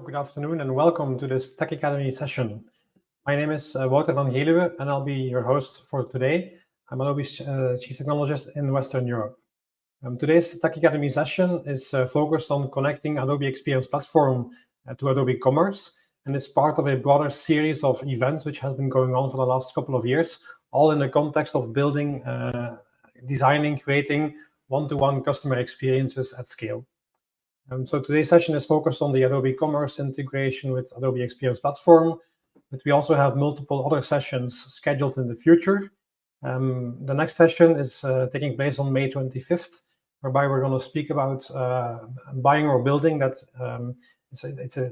good afternoon, and welcome to this Tech Academy session. My name is Wouter van Geluwe, and I'll be your host for today. I'm Adobe's Chief Technologist in Western Europe. Today's Tech Academy session is focused on connecting Adobe Experience Platform to Adobe Commerce, and it's part of a broader series of events which has been going on for the last couple of years, all in the context of building, designing, creating one-to-one customer experiences at scale. So today's session is focused on the Adobe Commerce integration with Adobe Experience Platform, but we also have multiple other sessions scheduled in the future. The next session is taking place on May 25th, whereby we're going to speak about buying or building. That it's a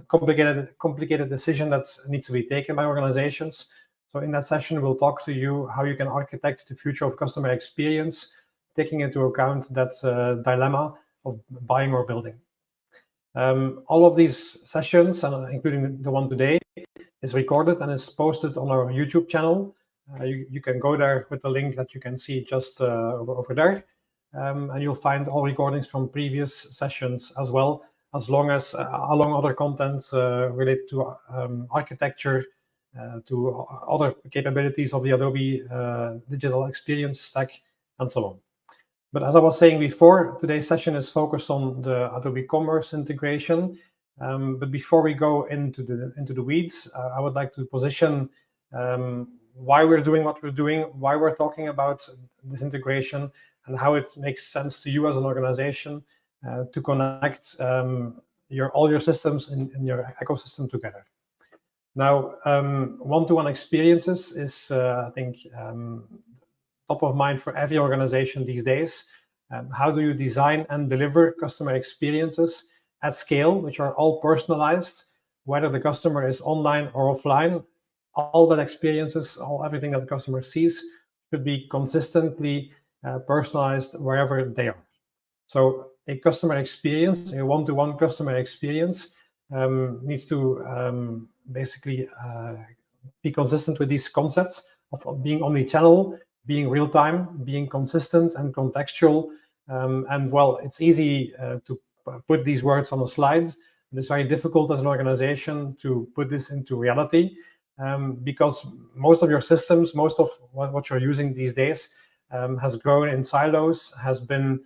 complicated decision that needs to be taken by organizations. So in that session, we'll talk to you how you can architect the future of customer experience, taking into account that dilemma of buying or building. All of these sessions, including the one today, is recorded and is posted on our YouTube channel. You can go there with the link that you can see just over there, and you'll find all recordings from previous sessions as well, along other contents related to architecture, to other capabilities of the Adobe digital experience stack, and so on. But as I was saying before, today's session is focused on the Adobe Commerce integration. But before we go into the weeds, I would like to position why we're doing what we're doing, why we're talking about this integration, and how it makes sense to you as an organization to connect all your systems in your ecosystem together. Now, one-to-one experiences is, I think, top of mind for every organization these days. How do you design and deliver customer experiences at scale, which are all personalized, whether the customer is online or offline? All that experiences, everything that the customer sees should be consistently personalized wherever they are. So a customer experience, a one-to-one customer experience, needs to basically be consistent with these concepts of being omni-channel, being real-time, being consistent and contextual. And well, it's easy to put these words on a slide, but it's very difficult as an organization to put this into reality, because most of your systems, most of what you're using these days has grown in silos, has been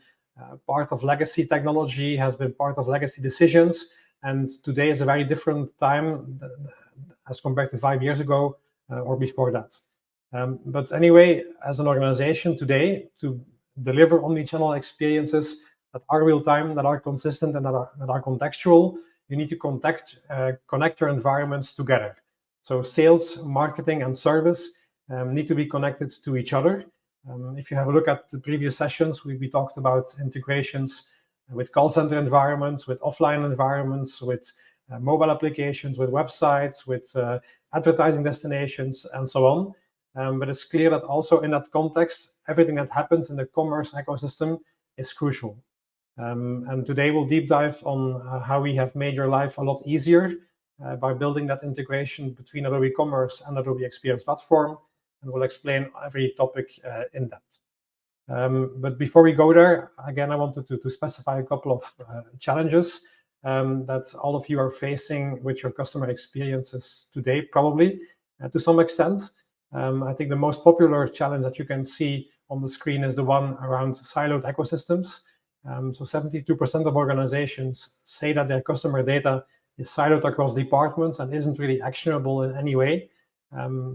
part of legacy technology, has been part of legacy decisions. And today is a very different time as compared to 5 years ago or before that. But anyway, as an organization today, to deliver omni-channel experiences that are real-time, that are consistent, and that are contextual, you need to connect your environments together. So sales, marketing, and service need to be connected to each other. If you have a look at the previous sessions, we talked about integrations with call center environments, with offline environments, with mobile applications, with websites, with advertising destinations, and so on. But it's clear that also in that context, everything that happens in the commerce ecosystem is crucial. And today we'll deep dive on how we have made your life a lot easier by building that integration between Adobe Commerce and Adobe Experience Platform, and we'll explain every topic in depth. But before we go there, again, I wanted to specify a couple of challenges that all of you are facing with your customer experiences today, probably to some extent. I think the most popular challenge that you can see on the screen is the one around siloed ecosystems. So 72% of organizations say that their customer data is siloed across departments and isn't really actionable in any way.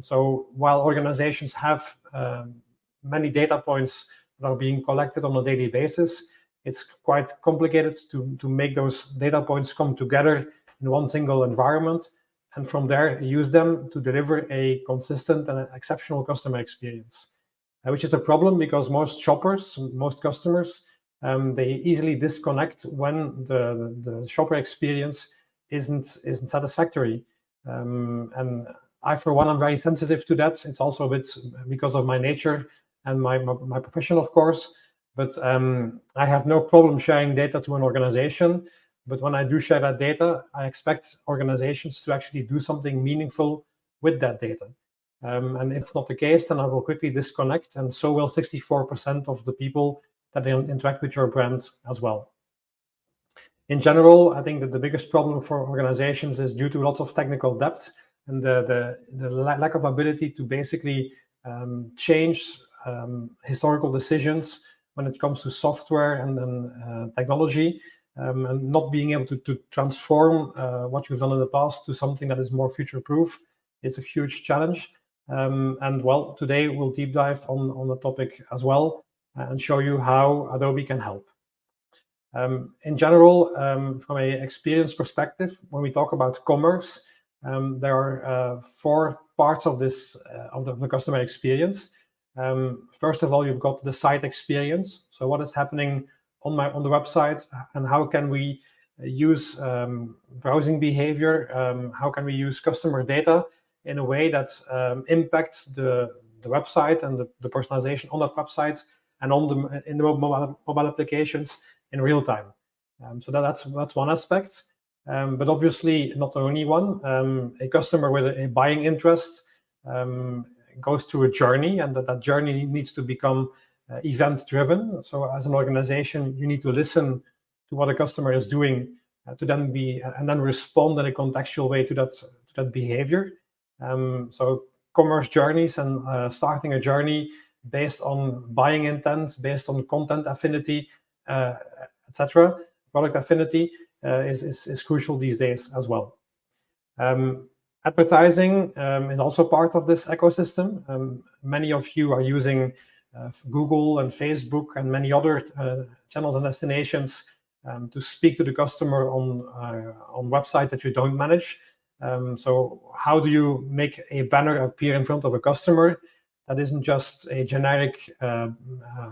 So while organizations have many data points that are being collected on a daily basis, it's quite complicated to make those data points come together in one single environment, and from there use them to deliver a consistent and exceptional customer experience, which is a problem because most shoppers, most customers, they easily disconnect when the shopper experience isn't satisfactory. And I, for one, am very sensitive to that. It's also a bit because of my nature and my profession, of course. But I have no problem sharing data to an organization. But when I do share that data, I expect organizations to actually do something meaningful with that data. And it's not the case, then I will quickly disconnect, and so will 64% of the people that interact with your brand as well. In general, I think that the biggest problem for organizations is due to lots of technical debt and the lack of ability to basically change historical decisions when it comes to software and technology, and not being able to transform what you've done in the past to something that is more future-proof is a huge challenge. And well, today we'll deep dive on the topic as well and show you how Adobe can help. In general, from an experience perspective, when we talk about commerce, there are 4 parts of this of the customer experience. First of all, you've got the site experience. So what is happening on the website, and how can we use browsing behavior? How can we use customer data in a way that impacts the website and the personalization on that website and in the mobile applications in real time. So that's one aspect. But obviously not the only one. A customer with a buying interest goes through a journey, and that journey needs to become event driven. So as an organization, you need to listen to what a customer is doing to then respond in a contextual way to that behavior. So commerce journeys and starting a journey based on buying intent, based on content affinity, etc., product affinity is crucial these days as well. Advertising is also part of this ecosystem. Many of you are using Google and Facebook and many other channels and destinations to speak to the customer on websites that you don't manage. So how do you make a banner appear in front of a customer that isn't just a generic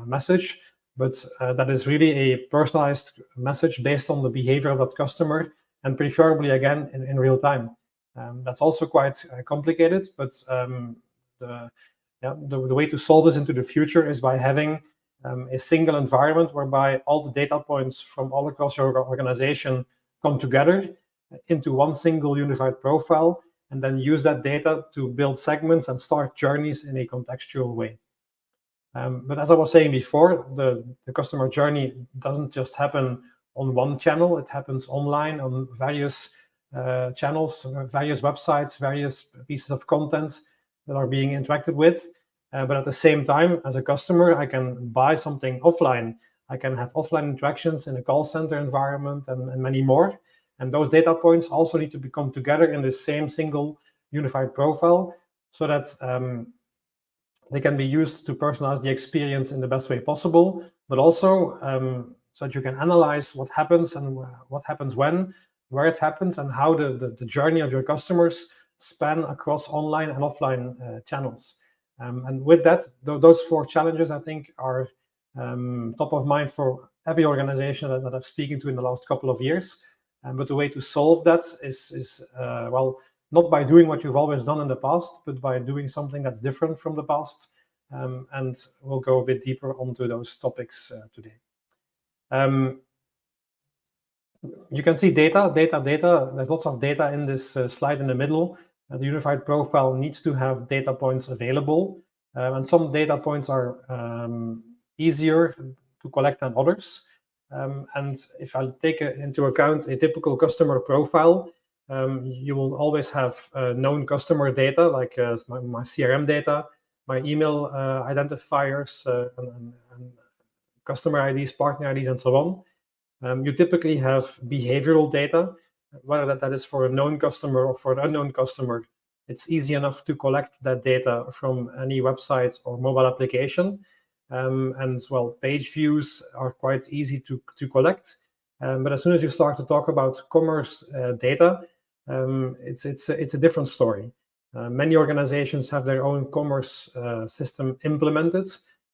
message, but that is really a personalized message based on the behavior of that customer, and preferably again in real time. That's also quite complicated, but the way to solve this into the future is by having a single environment whereby all the data points from all across your organization come together into one single unified profile, and then use that data to build segments and start journeys in a contextual way. But as I was saying before, the customer journey doesn't just happen on one channel. It happens online on various channels, various websites, various pieces of content that are being interacted with. But at the same time, as a customer, I can buy something offline. I can have offline interactions in a call center environment and many more. And those data points also need to become together in the same single unified profile so that they can be used to personalize the experience in the best way possible, but also so that you can analyze what happens and what happens when, where it happens, and how the journey of your customers span across online and offline channels. And with that, those 4 challenges, I think, are top of mind for every organization that I've spoken to in the last couple of years. But the way to solve that is well, not by doing what you've always done in the past, but by doing something that's different from the past. And we'll go a bit deeper onto those topics today. You can see data. There's lots of data in this slide in the middle. The unified profile needs to have data points available. And some data points are easier to collect than others. And if I take into account a typical customer profile, you will always have known customer data, like my CRM data, my email identifiers, and customer IDs, partner IDs, and so on. You typically have behavioral data, whether that is for a known customer or for an unknown customer. It's easy enough to collect that data from any website or mobile application. And well, page views are quite easy to collect. But as soon as you start to talk about commerce data, it's a different story. Many organizations have their own commerce system implemented.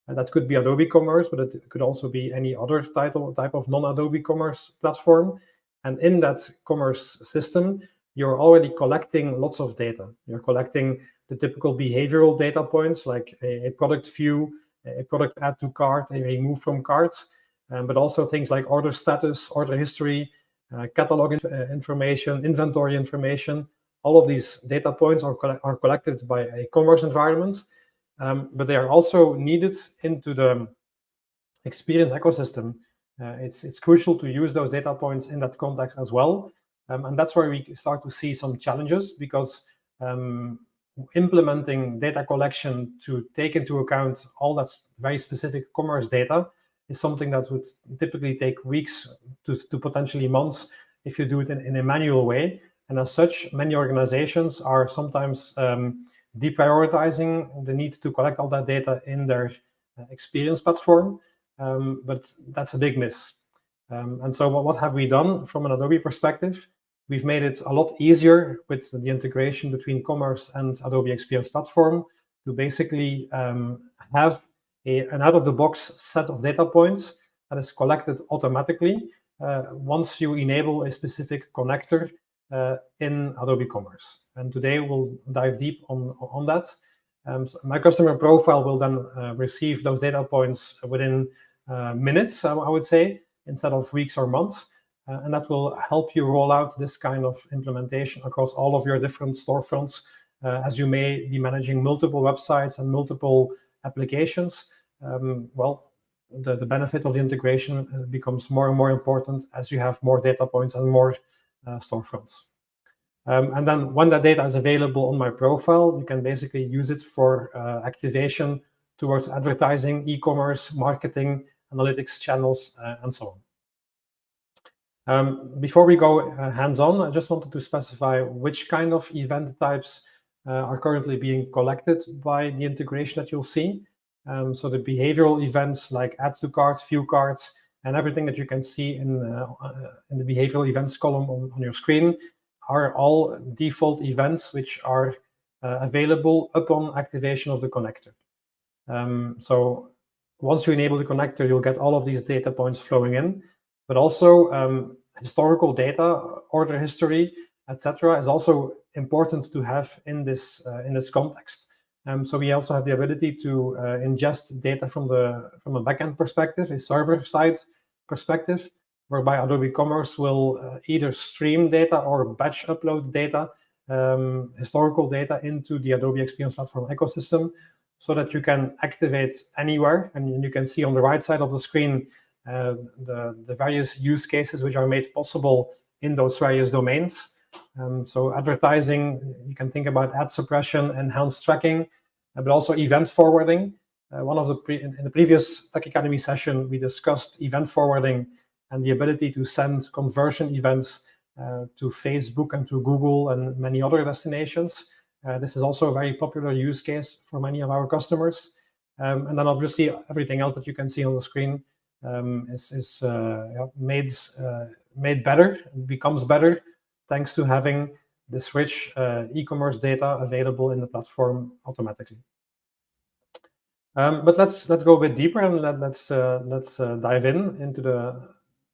That could be Adobe Commerce, but it could also be any other type of non-Adobe Commerce platform. And in that commerce system, you're already collecting lots of data. You're collecting the typical behavioral data points, like a product view, a product add to cart, a remove from carts, but also things like order status, order history, catalog information, inventory information. All of these data points are collected by a commerce environment, but they are also needed into the experience ecosystem. It's crucial to use those data points in that context as well. And that's where we start to see some challenges, because implementing data collection to take into account all that very specific commerce data is something that would typically take weeks to potentially months if you do it in a manual way. And as such, many organizations are sometimes deprioritizing the need to collect all that data in their experience platform, but that's a big miss. And so what have we done from an Adobe perspective? We've made it a lot easier with the integration between Commerce and Adobe Experience Platform to basically have an out-of-the-box set of data points that is collected automatically once you enable a specific connector in Adobe Commerce. And today we'll dive deep on that. So my customer profile will then receive those data points within minutes, I would say, instead of weeks or months. And that will help you roll out this kind of implementation across all of your different storefronts, as you may be managing multiple websites and multiple applications. Well, the benefit of the integration becomes more and more important as you have more data points and more storefronts. And then when that data is available on my profile, you can basically use it for activation towards advertising, e-commerce, marketing, analytics channels, and so on. Before we go hands-on, I just wanted to specify which kind of event types are currently being collected by the integration that you'll see. So the behavioral events like add to cart, view cards, and everything that you can see in the behavioral events column on your screen are all default events which are available upon activation of the connector. So once you enable the connector, you'll get all of these data points flowing in, but also historical data, order history, etc., is also important to have in this context. So we also have the ability to ingest data from a backend perspective, a server-side perspective, whereby Adobe Commerce will either stream data or batch upload data, historical data into the Adobe Experience Platform ecosystem, so that you can activate anywhere. And you can see on the right side of the screen the various use cases which are made possible in those various domains. So advertising, you can think about ad suppression, enhanced tracking, but also event forwarding. In the previous Tech Academy session, we discussed event forwarding and the ability to send conversion events to Facebook and to Google and many other destinations. This is also a very popular use case for many of our customers. And then obviously everything else that you can see on the screen is made better, becomes better, thanks to having this rich e-commerce data available in the platform automatically. But let's go a bit deeper and let's dive into the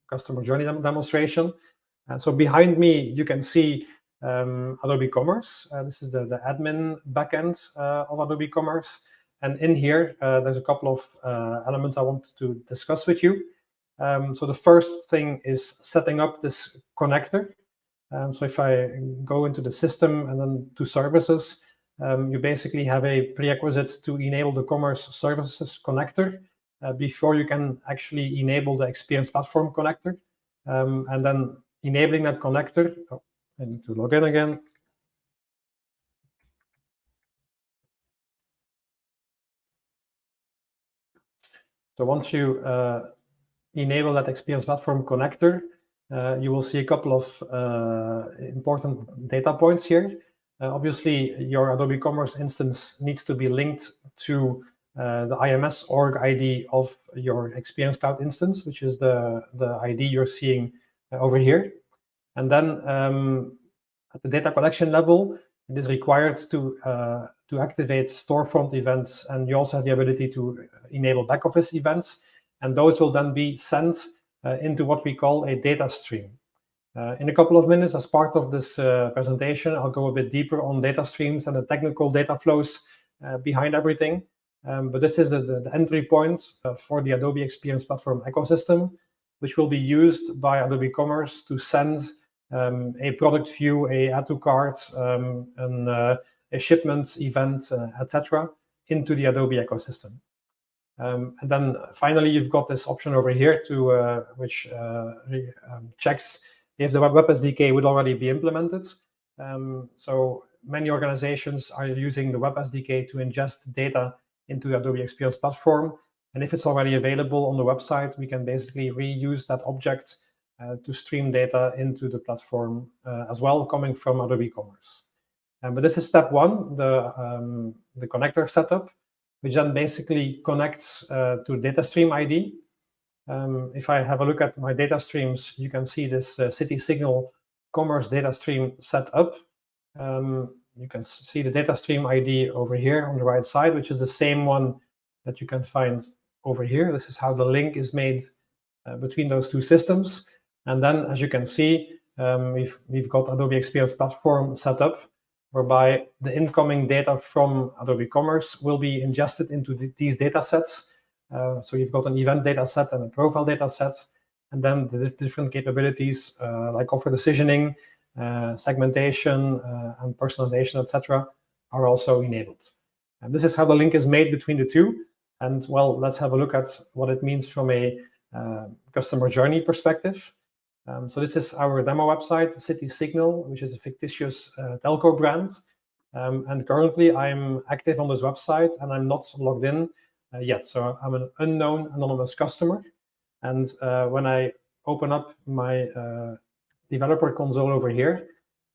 customer journey demonstration. So behind me, you can see Adobe Commerce. This is the admin backend of Adobe Commerce. And in here, there's a couple of elements I want to discuss with you. So the first thing is setting up this connector. So if I go into the system and then to services, you basically have a prerequisite to enable the Commerce Services connector before you can actually enable the Experience Platform connector. And then enabling that connector, I need to log in again. So once you enable that Experience Platform connector, you will see a couple of important data points here. Obviously, your Adobe Commerce instance needs to be linked to the IMS org ID of your Experience Cloud instance, which is the ID you're seeing over here. And then at the data collection level, it is required to activate storefront events, and you also have the ability to enable back office events, and those will then be sent into what we call a data stream. In a couple of minutes, as part of this presentation, I'll go a bit deeper on data streams and the technical data flows behind everything. But this is the entry point for the Adobe Experience Platform ecosystem, which will be used by Adobe Commerce to send a product view, a add to cart, a shipment event, etc., into the Adobe ecosystem. And then finally, you've got this option over here to which checks if the Web SDK would already be implemented. So many organizations are using the Web SDK to ingest data into the Adobe Experience Platform. And if it's already available on the website, we can basically reuse that object to stream data into the platform as well, coming from Adobe Commerce. But this is step one, the connector setup, which then basically connects to data stream ID. If I have a look at my data streams, you can see this City Signal Commerce data stream set up. You can see the data stream ID over here on the right side, which is the same one that you can find over here. This is how the link is made between those two systems. And then, as you can see, we've got Adobe Experience Platform set up, whereby the incoming data from Adobe Commerce will be ingested into these data sets. So you've got an event data set and a profile data set, and then the different capabilities like offer decisioning, segmentation, and personalization, etc., are also enabled. And this is how the link is made between the two. And well, let's have a look at what it means from a customer journey perspective. So this is our demo website, City Signal, which is a fictitious telco brand. And currently I'm active on this website and I'm not logged in yet. So I'm an unknown anonymous customer. And when I open up my developer console over here,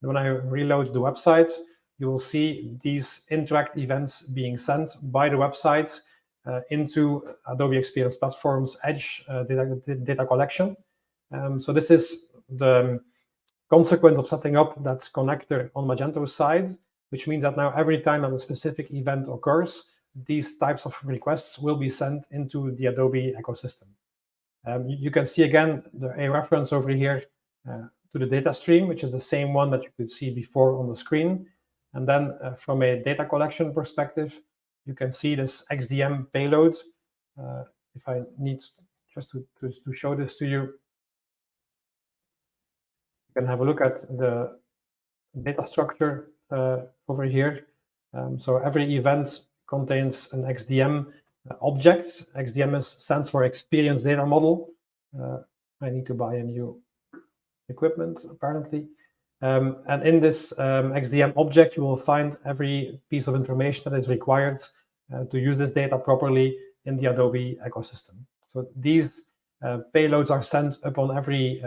and when I reload the website, you will see these interact events being sent by the website into Adobe Experience Platform's Edge data collection. So this is the consequence of setting up that connector on Magento's side, which means that now every time that a specific event occurs, these types of requests will be sent into the Adobe ecosystem. You can see again a reference over here to the data stream, which is the same one that you could see before on the screen. And then from a data collection perspective, you can see this XDM payload. If I need just to show this to you, you can have a look at the data structure over here. So every event contains an XDM object. XDM stands for Experience Data Model. I need to buy a new equipment, apparently. And in this XDM object, you will find every piece of information that is required to use this data properly in the Adobe ecosystem. So these payloads are sent upon every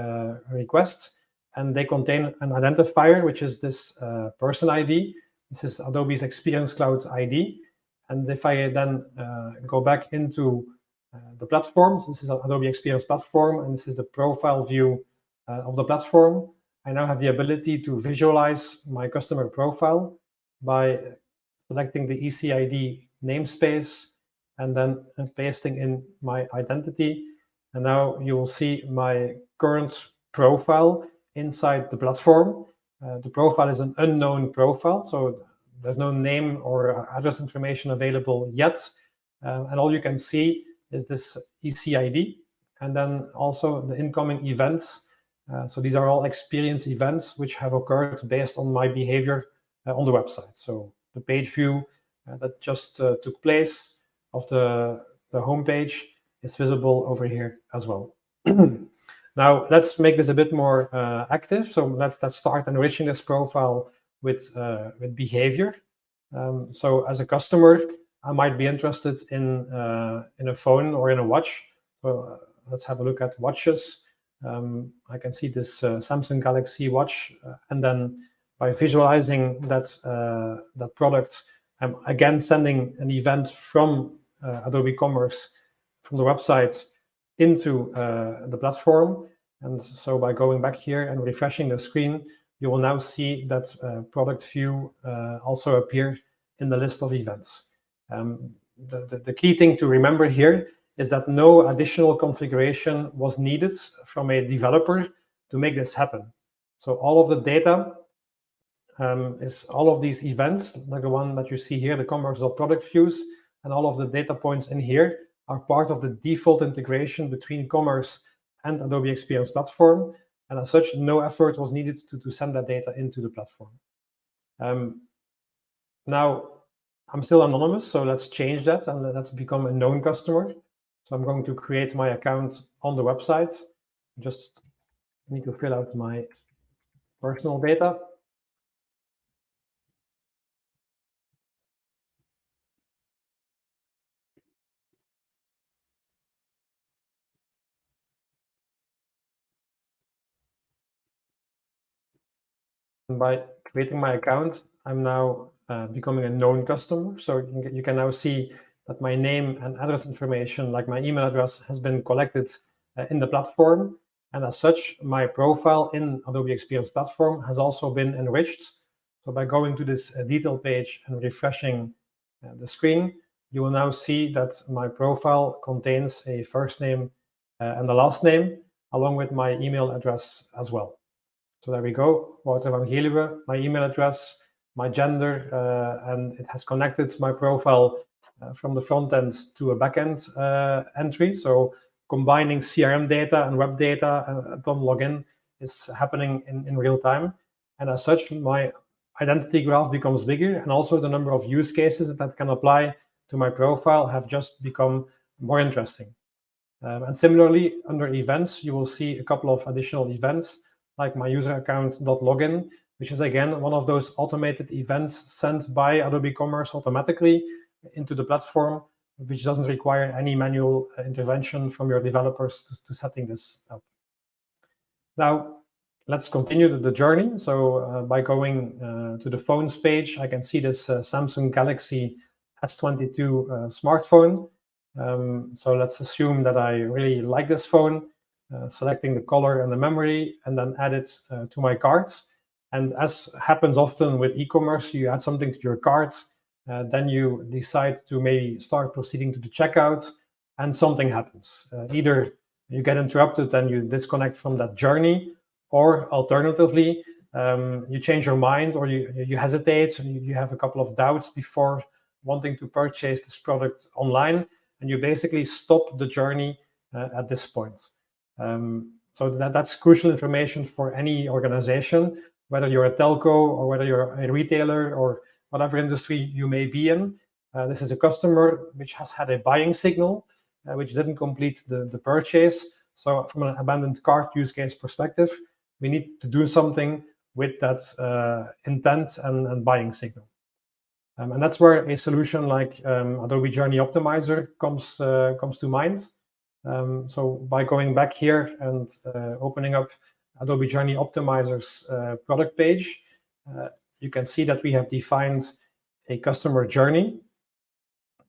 request, and they contain an identifier, which is this person ID. This is Adobe's Experience Cloud ID. And if I then go back into the platform, so this is Adobe Experience Platform, and this is the profile view of the platform, I now have the ability to visualize my customer profile by selecting the ECID namespace and then pasting in my identity. And now you will see my current profile inside the platform. The profile is an unknown profile, so there's no name or address information available yet. And all you can see is this ECID, and then also the incoming events. So these are all experience events which have occurred based on my behavior on the website. So the page view that just took place of the homepage is visible over here as well. Now let's make this a bit more active. So let's start enriching this profile with behavior. So as a customer, I might be interested in a phone or in a watch. So let's have a look at watches. I can see this Samsung Galaxy watch, and then by visualizing that product, I'm again sending an event from Adobe Commerce from the website into the platform. And so by going back here and refreshing the screen, you will now see that product view also appear in the list of events. The key thing to remember here is that no additional configuration was needed from a developer to make this happen. So all of the data is all of these events, like the one that you see here, the commerce.product views, and all of the data points in here are part of the default integration between Commerce and Adobe Experience Platform. And as such, no effort was needed to send that data into the platform. Now, I'm still anonymous, so let's change that and let's become a known customer. So I'm going to create my account on the website. Just need to fill out my personal data. And by creating my account, I'm now becoming a known customer. So you can now see that my name and address information, like my email address, has been collected in the platform. And as such, my profile in Adobe Experience Platform has also been enriched. So by going to this detail page and refreshing the screen, you will now see that my profile contains a first name and a last name, along with my email address as well. So there we go, Wouter van Geluwe, my email address, my gender, and it has connected my profile from the front end to a backend entry. So combining CRM data and web data upon login is happening in real time. And as such, my identity graph becomes bigger, and also the number of use cases that can apply to my profile have just become more interesting. And similarly, under events, you will see a couple of additional events, like my user account.login, which is again one of those automated events sent by Adobe Commerce automatically into the platform, which doesn't require any manual intervention from your developers to setting this up. Now, let's continue the journey. So by going to the phones page, I can see this Samsung Galaxy S22 smartphone. So let's assume that I really like this phone, selecting the color and the memory, and then add it to my cart. And as happens often with e-commerce, you add something to your cart, then you decide to maybe start proceeding to the checkout, and something happens. Either you get interrupted and you disconnect from that journey, or alternatively, you change your mind, or you hesitate, you have a couple of doubts before wanting to purchase this product online, and you basically stop the journey at this point. So that's crucial information for any organization, whether you're a telco or whether you're a retailer or whatever industry you may be in. This is a customer which has had a buying signal, which didn't complete the purchase. So from an abandoned cart use case perspective, we need to do something with that intent and buying signal. And that's where a solution like Adobe Journey Optimizer comes to mind. So by going back here and opening up Adobe Journey Optimizer's product page, you can see that we have defined a customer journey,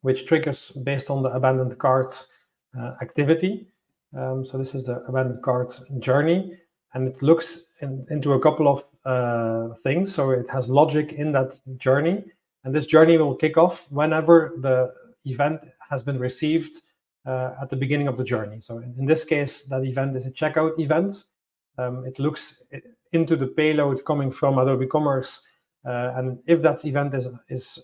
which triggers based on the abandoned cart activity. So this is the abandoned cart journey, and it looks into a couple of things. So it has logic in that journey, and this journey will kick off whenever the event has been received at the beginning of the journey. So in this case, that event is a checkout event. It looks into the payload coming from Adobe Commerce, and if that event is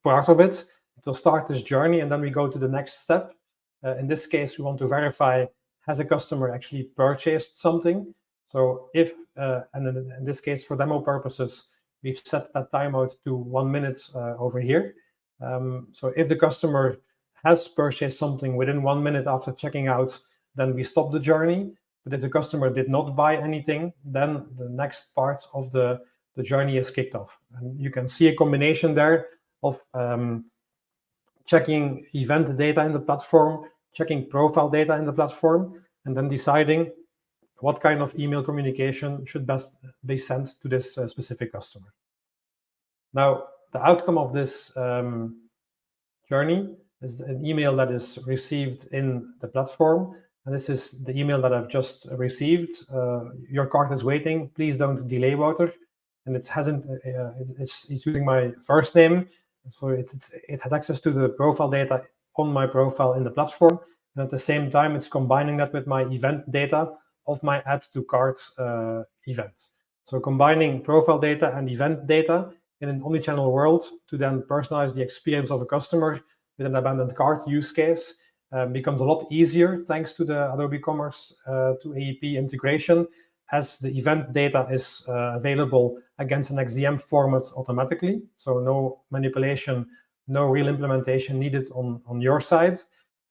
part of it, it will start this journey, and then we go to the next step. In this case, we want to verify, has a customer actually purchased something? So if, and in this case, for demo purposes, we've set that timeout to 1 minute over here. So if the customer has purchased something within 1 minute after checking out, then we stop the journey. But if the customer did not buy anything, then the next part of the journey is kicked off. And you can see a combination there of checking event data in the platform, checking profile data in the platform, and then deciding what kind of email communication should best be sent to this specific customer. Now, the outcome of this journey is an email that is received in the platform. And this is the email that I've just received. Your cart is waiting. Please don't delay, Wouter. And it hasn't. It's using my first name, so it has access to the profile data on my profile in the platform. And at the same time, it's combining that with my event data of my add to cart event. So combining profile data and event data in an omnichannel world to then personalize the experience of a customer with an abandoned cart use case becomes a lot easier thanks to the Adobe Commerce to AEP integration, as the event data is available against an XDM format automatically. So no manipulation no real implementation needed on your side.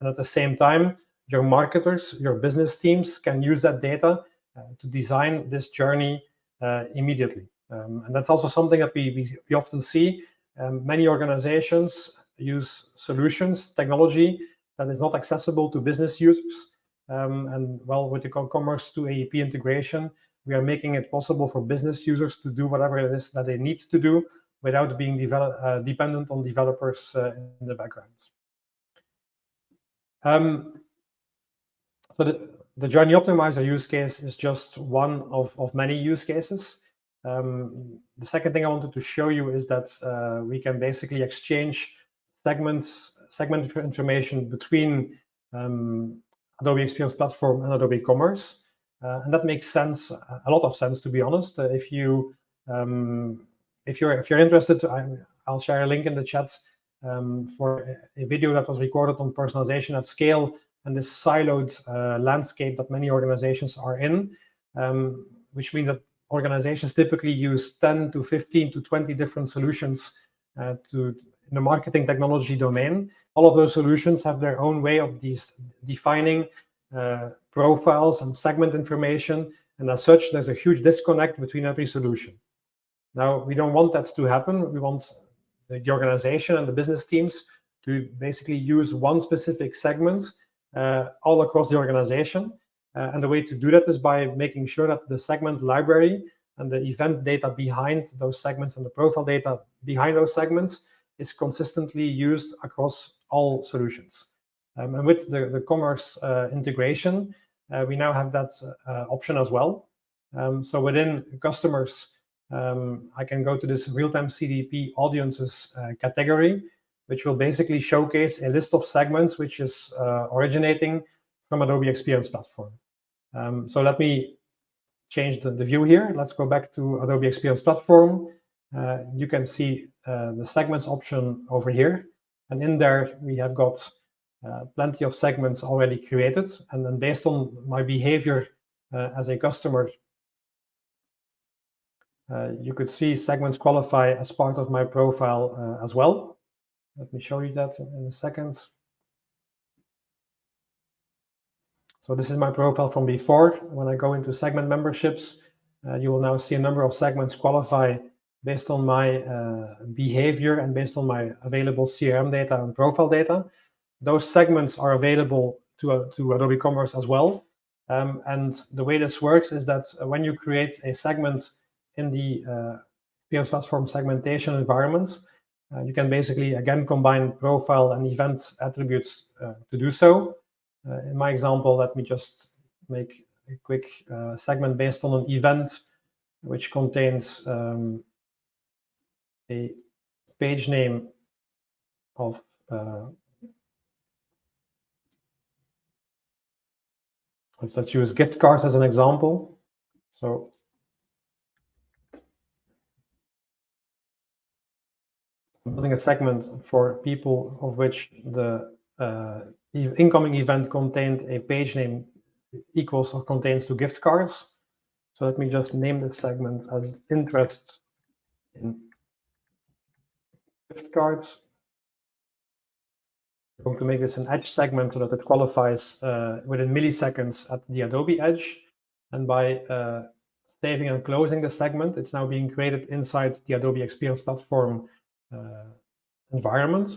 And at the same time, your marketers, your business teams can use that data to design this journey immediately. And that's also something that we often see. Many organizations use solutions, technology that is not accessible to business users. And well, with the Commerce to AEP integration, we are making it possible for business users to do whatever it is that they need to do without being dependent on developers in the background. So the Journey Optimizer use case is just one of many use cases. The second thing I wanted to show you is that we can basically exchange segment information between Adobe Experience Platform and Adobe Commerce. And that makes sense, a lot of sense, to be honest. If you're interested, I'll share a link in the chat for a video that was recorded on personalization at scale and this siloed landscape that many organizations are in, which means that organizations typically use 10 to 15 to 20 different solutions in the marketing technology domain. All of those solutions have their own way of defining profiles and segment information, and as such, there's a huge disconnect between every solution. Now, we don't want that to happen. We want the organization and the business teams to basically use one specific segment all across the organization. And the way to do that is by making sure that the segment library and the event data behind those segments and the profile data behind those segments is consistently used across all solutions. And with the Commerce integration, we now have that option as well. So within customers, I can go to this real-time CDP audiences category, which will basically showcase a list of segments which is originating from Adobe Experience Platform. So let me change the view here. Let's go back to Adobe Experience Platform. You can see the segments option over here. And in there, we have got plenty of segments already created. And then based on my behavior as a customer, you could see segments qualify as part of my profile as well. Let me show you that in a second. So this is my profile from before. When I go into segment memberships, you will now see a number of segments qualify based on my behavior and based on my available CRM data and profile data. Those segments are available to Adobe Commerce as well. And the way this works is that when you create a segment in the Experience Platform segmentation environment, you can basically, again, combine profile and event attributes to do so. In my example, let me just make a quick segment based on an event which contains a page name of let's use gift cards as an example. So I'm building a segment for people of which the incoming event contained a page name equals or contains 2 gift cards. So let me just name the segment as interest in gift cards. I'm going to make this an edge segment so that it qualifies within milliseconds at the Adobe edge. And by saving and closing the segment, it's now being created inside the Adobe Experience Platform environment.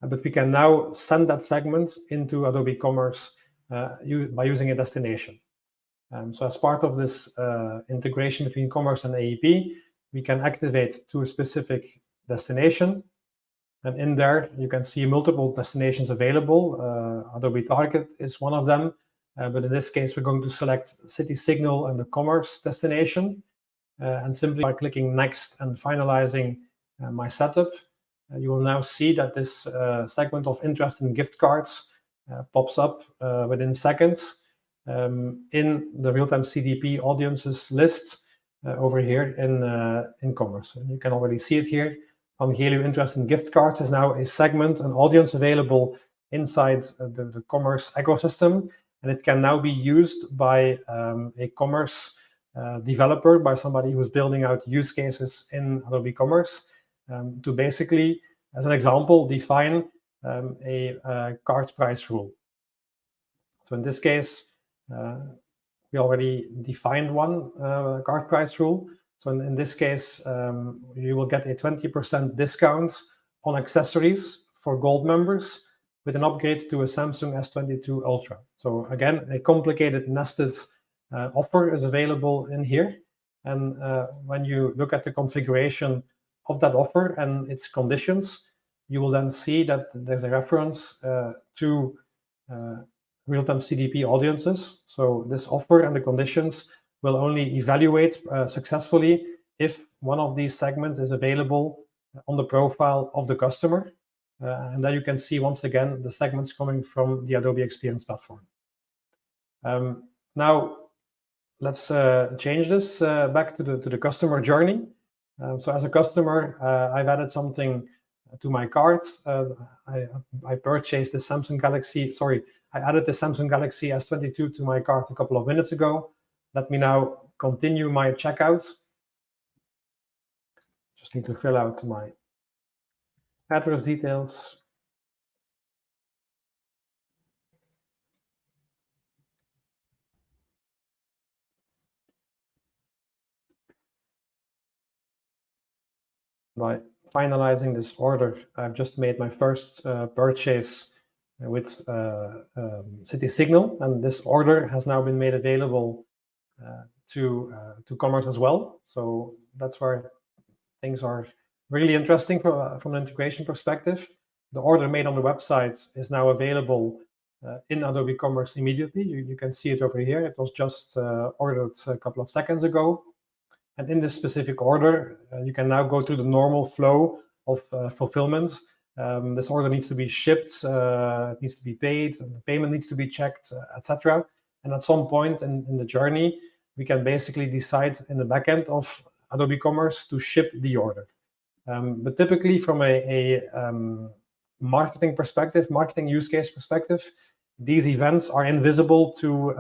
But we can now send that segment into Adobe Commerce by using a destination. So as part of this integration between Commerce and AEP, we can activate to a specific destination. And in there, you can see multiple destinations available. Adobe Target is one of them. But in this case, we're going to select City Signal and the Commerce destination. And simply by clicking Next and finalizing my setup, you will now see that this segment of interest in gift cards pops up within seconds in the real-time CDP audiences list over here in Commerce. And you can already see it here. Angelo interest in gift cards is now a segment, an audience available inside the Commerce ecosystem. And it can now be used by a Commerce developer, by somebody who's building out use cases in Adobe Commerce to basically as an example, define a cart price rule. So in this case, we already defined one cart price rule. So in this case, you will get a 20% discount on accessories for gold members with an upgrade to a Samsung S22 Ultra. So again, a complicated nested offer is available in here. And when you look at the configuration of that offer and its conditions, you will then see that there's a reference to real-time CDP audiences. So this offer and the conditions will only evaluate successfully if one of these segments is available on the profile of the customer. And then you can see once again the segments coming from the Adobe Experience Platform. Now let's change this back to the customer journey. So as a customer, I've added something to my cart. I purchased the Samsung Galaxy, I added the Samsung Galaxy S22 to my cart a couple of minutes ago. Let me now continue my checkout. Just need to fill out my address details. By finalizing this order, I've just made my first purchase with City Signal, and this order has now been made available to Commerce as well. So that's where things are really interesting from an integration perspective. The order made on the website is now available in Adobe Commerce immediately. You can see it over here. It was just ordered a couple of seconds ago. And in this specific order, you can now go through the normal flow of fulfillment. This order needs to be shipped, it needs to be paid, the payment needs to be checked, etc. And at some point in the journey, we can basically decide in the backend of Adobe Commerce to ship the order. But typically from a marketing perspective, marketing use case perspective, these events are invisible to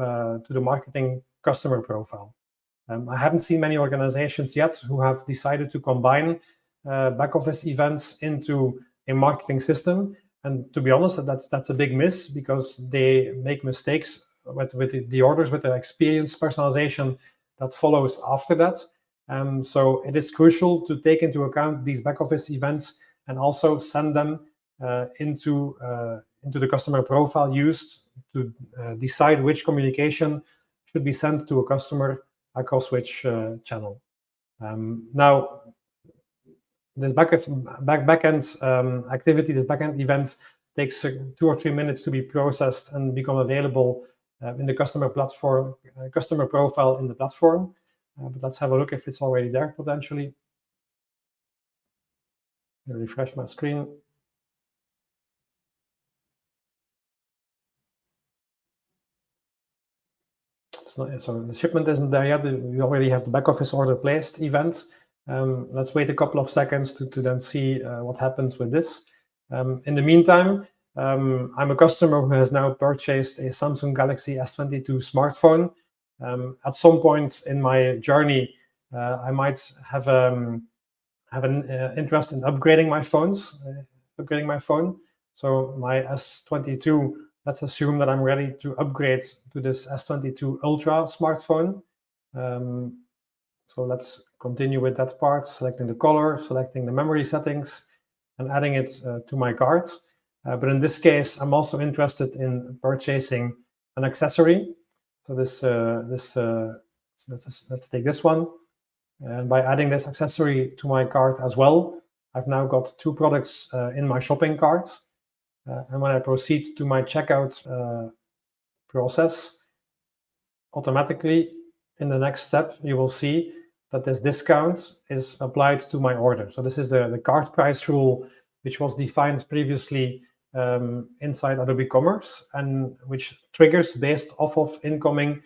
the marketing customer profile. I haven't seen many organizations yet who have decided to combine back office events into a marketing system. And to be honest, that's a big miss, because they make mistakes with the orders, with the experience personalization that follows after that. So it is crucial to take into account these back office events and also send them into the customer profile used to decide which communication should be sent to a customer across which channel. Now, this backend activity, this backend event takes 2 or 3 minutes to be processed and become available in the customer platform, customer profile in the platform. But let's have a look if it's already there potentially. I'll refresh my screen. So the shipment isn't there yet. We already have the back office order placed event. Let's wait a couple of seconds to then see what happens with this. In the meantime, I'm a customer who has now purchased a Samsung Galaxy S22 smartphone. At some point in my journey, I might have an interest in upgrading my phone. So my S22, let's assume that I'm ready to upgrade to this S22 Ultra smartphone. So let's continue with that part, selecting the color, selecting the memory settings, and adding it to my cart. But in this case, I'm also interested in purchasing an accessory. So let's take this one. And by adding this accessory to my cart as well, I've now got 2 products in my shopping cart. And when I proceed to my checkout process, automatically in the next step, you will see that this discount is applied to my order. So this is the cart price rule, which was defined previously inside Adobe Commerce, and which triggers based off of incoming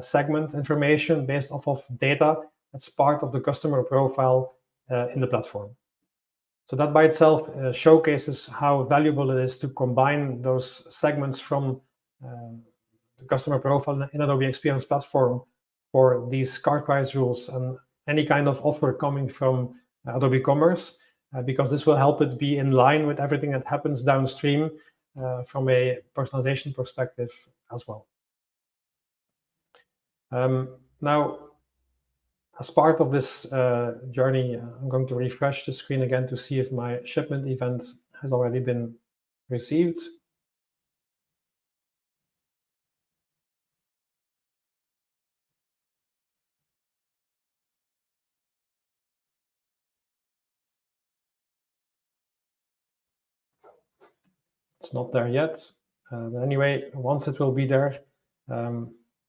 segment information, based off of data that's part of the customer profile in the platform. So that by itself showcases how valuable it is to combine those segments from the customer profile in Adobe Experience Platform for these cart price rules and any kind of offer coming from Adobe Commerce. because this will help it be in line with everything that happens downstream from a personalization perspective as well. Now, as part of this journey, I'm going to refresh the screen again to see if my shipment event has already been received. It's not there yet. But anyway, once it will be there,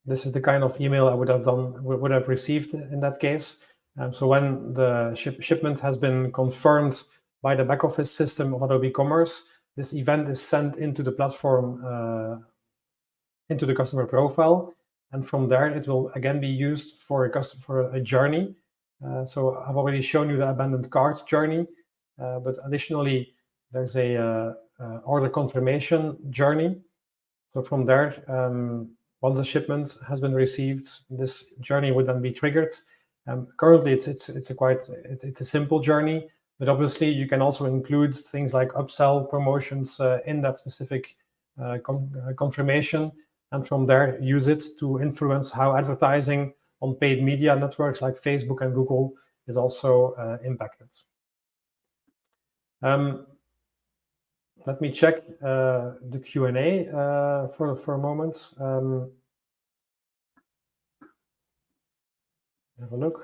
this is the kind of email I would have received in that case. So when the shipment has been confirmed by the back office system of Adobe Commerce, this event is sent into the platform, into the customer profile, and from there it will again be used for a journey. So I've already shown you the abandoned cart journey, but additionally there's a order confirmation journey. So from there, once the shipment has been received, this journey would then be triggered. Currently, it's a simple journey, but obviously you can also include things like upsell promotions in that specific confirmation, and from there use it to influence how advertising on paid media networks like Facebook and Google is also impacted. Let me check the Q&A for a moment. Have a look.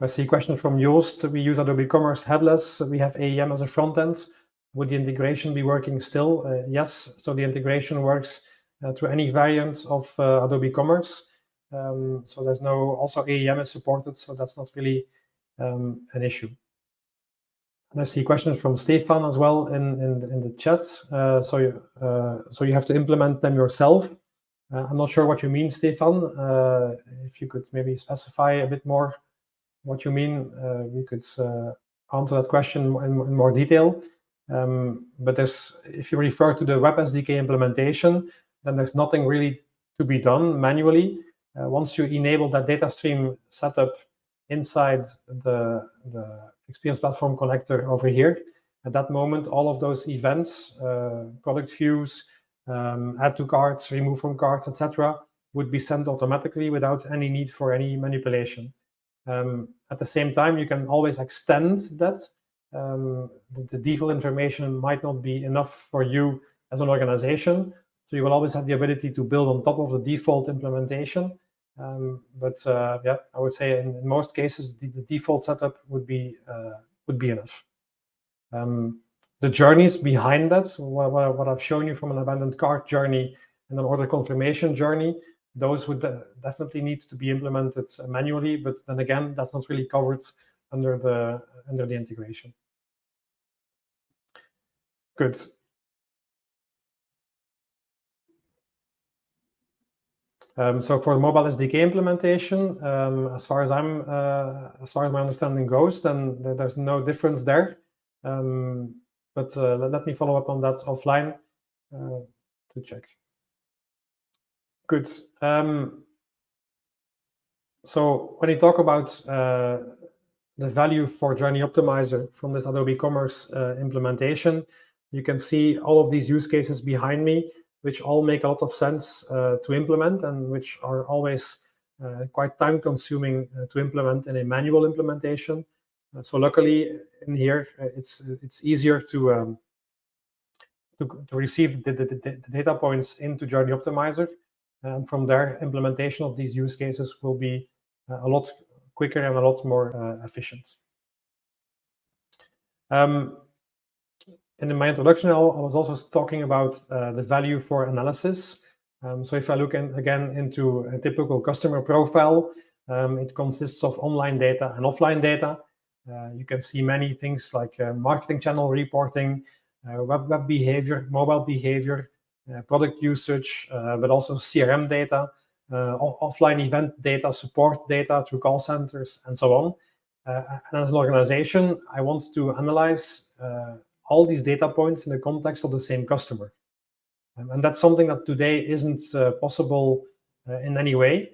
I see a question from Joost. We use Adobe Commerce headless. We have AEM as a front end. Would the integration be working still? Yes. So the integration works through any variant of Adobe Commerce. So there's also AEM is supported, so that's not really an issue. And I see questions from Stefan as well in the chat. So you have to implement them yourself. I'm not sure what you mean, Stefan. If you could maybe specify a bit more what you mean, we could answer that question in more detail. But if you refer to the Web SDK implementation, then there's nothing really to be done manually. Once you enable that data stream setup inside the Experience Platform connector over here, at that moment, all of those events, product views, add to carts, remove from carts, etc., would be sent automatically without any need for any manipulation. At the same time, you can always extend that. The default information might not be enough for you as an organization, so you will always have the ability to build on top of the default implementation. Yeah, I would say in most cases the default setup would be enough. The journeys behind that, what I've shown you from an abandoned cart journey and an order confirmation journey, those would definitely need to be implemented manually, but then again, that's not really covered under the integration. Good. So for mobile SDK implementation, as far as my understanding goes, then there's no difference there. But let me follow up on that offline to check. Good. So when you talk about the value for Journey Optimizer from this Adobe Commerce implementation, you can see all of these use cases behind me, which all make a lot of sense to implement and which are always quite time-consuming to implement in a manual implementation. So luckily, in here, it's easier to receive the data points into Journey Optimizer, and from there, implementation of these use cases will be a lot quicker and a lot more efficient. In my introduction, I was also talking about the value for analysis. So if I look again into a typical customer profile, it consists of online data and offline data. You can see many things like marketing channel reporting, web behavior, mobile behavior, product usage, but also CRM data, offline event data, support data through call centers, and so on. And as an organization, I want to analyze all these data points in the context of the same customer. And that's something that today isn't possible in any way.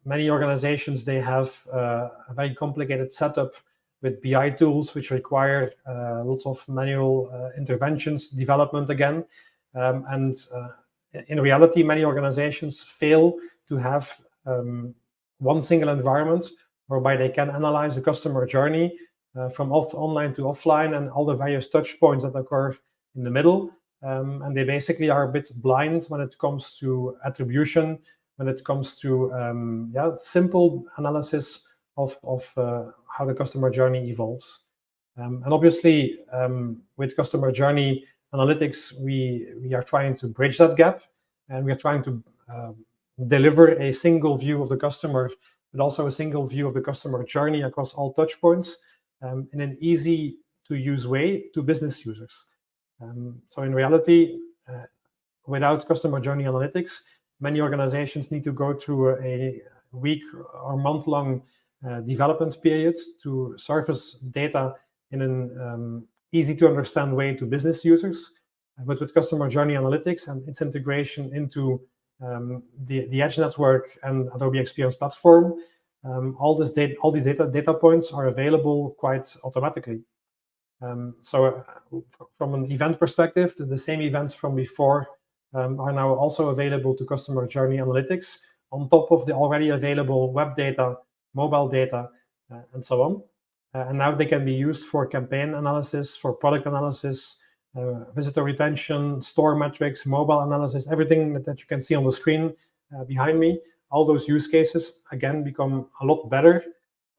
many organizations, they have a very complicated setup with BI tools, which require lots of manual interventions, development again. And in reality, many organizations fail to have one single environment whereby they can analyze the customer journey from online to offline and all the various touch points that occur in the middle. And they basically are a bit blind when it comes to attribution, when it comes to simple analysis of how the customer journey evolves. And obviously, with customer journey analytics, we are trying to bridge that gap, and we are trying to deliver a single view of the customer, but also a single view of the customer journey across all touch points in an easy to use way to business users. So in reality, without customer journey analytics, many organizations need to go through a week or month-long development period to surface data in an easy to understand way to business users. But with customer journey analytics and its integration into the Edge network and Adobe Experience Platform, all these data points are available quite automatically. So from an event perspective, the same events from before are now also available to customer journey analytics on top of the already available web data, mobile data, and so on. And now they can be used for campaign analysis, for product analysis, visitor retention, store metrics, mobile analysis, everything that you can see on the screen behind me. All those use cases, again, become a lot better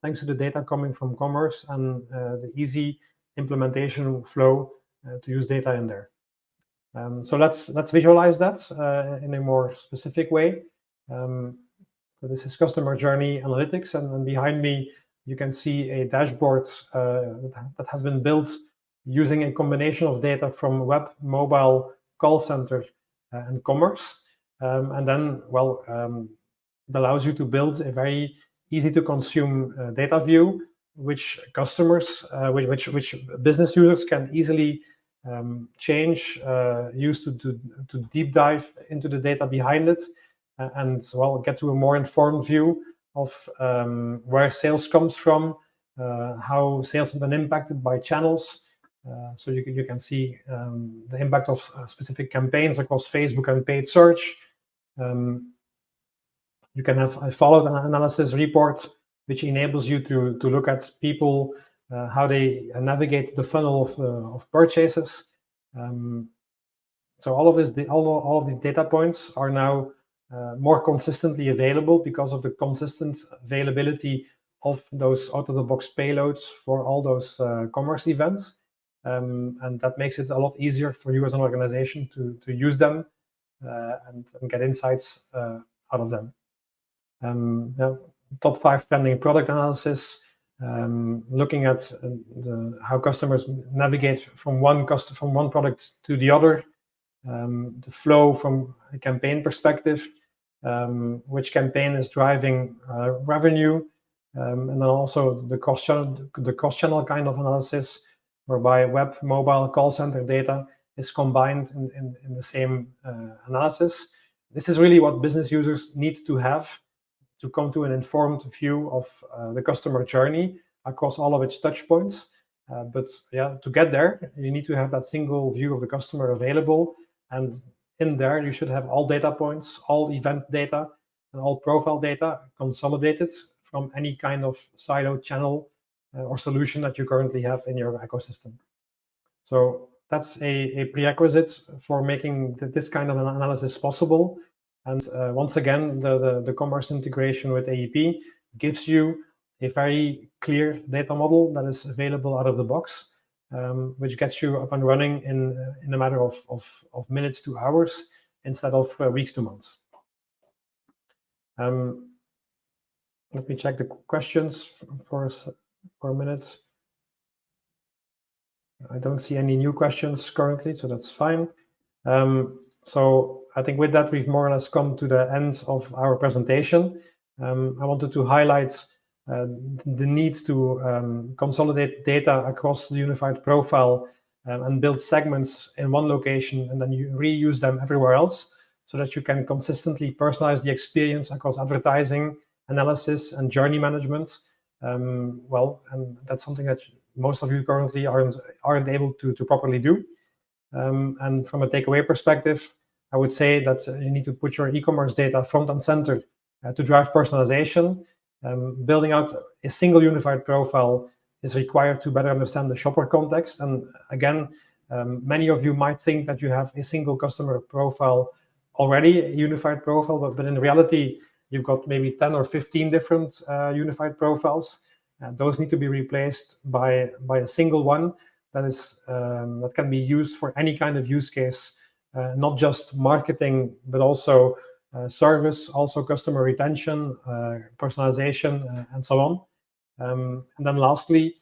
thanks to the data coming from Commerce and the easy implementation flow to use data in there. So let's visualize that in a more specific way. So this is customer journey analytics, and behind me you can see a dashboard that has been built using a combination of data from web, mobile, call center, and commerce. And then, it allows you to build a very easy to consume data view, which customers, which business users can easily change, use to deep dive into the data behind it, and get to a more informed view of where sales comes from, how sales have been impacted by channels. So you can see the impact of specific campaigns across Facebook and paid search. You can have a followed analysis report, which enables you to look at people, how they navigate the funnel of purchases. So all of these data points are now more consistently available because of the consistent availability of those out-of-the-box payloads for all those commerce events. And that makes it a lot easier for you as an organization to use them and get insights out of them. Top 5 trending product analysis, looking at how customers navigate from one product to the other, the flow from a campaign perspective, which campaign is driving revenue, and then also the cross-channel kind of analysis, whereby web, mobile, call center data is combined in the same analysis. This is really what business users need to have to come to an informed view of the customer journey across all of its touch points. But to get there, you need to have that single view of the customer available. And in there, you should have all data points, all event data, and all profile data consolidated from any kind of siloed channel or solution that you currently have in your ecosystem. So that's a prerequisite for making this kind of an analysis possible. And once again, the commerce integration with AEP gives you a very clear data model that is available out of the box, which gets you up and running in a matter of minutes to hours instead of weeks to months. Let me check the questions for a minute. I don't see any new questions currently, so that's fine. So I think with that, we've more or less come to the end of our presentation. I wanted to highlight the need to consolidate data across the unified profile and build segments in one location, and then you reuse them everywhere else, so that you can consistently personalize the experience across advertising, analysis and journey management. Well, and that's something that most of you currently aren't able to properly do. And from a takeaway perspective, I would say that you need to put your e-commerce data front and center to drive personalization. Building out a single unified profile is required to better understand the shopper context. And again, many of you might think that you have a single customer profile already, a unified profile, but in reality, you've got maybe 10 or 15 different unified profiles. Those need to be replaced by a single one that can be used for any kind of use case, not just marketing, but also service, also customer retention, personalization, and so on. And then lastly,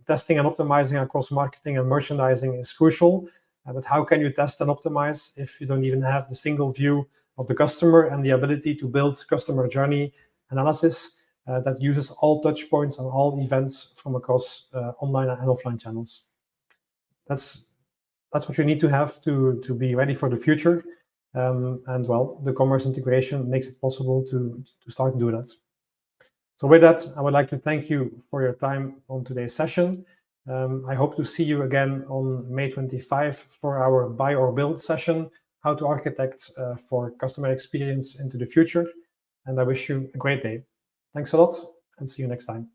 testing and optimizing across marketing and merchandising is crucial. But how can you test and optimize if you don't even have the single view of the customer and the ability to build customer journey analysis that uses all touch points and all events from across online and offline channels? That's what you need to have to be ready for the future. And well, the commerce integration makes it possible to start doing that. So with that, I would like to thank you for your time on today's session. I hope to see you again on May 25 for our Buy or Build session, how to architect for customer experience into the future. And I wish you a great day. Thanks a lot and see you next time.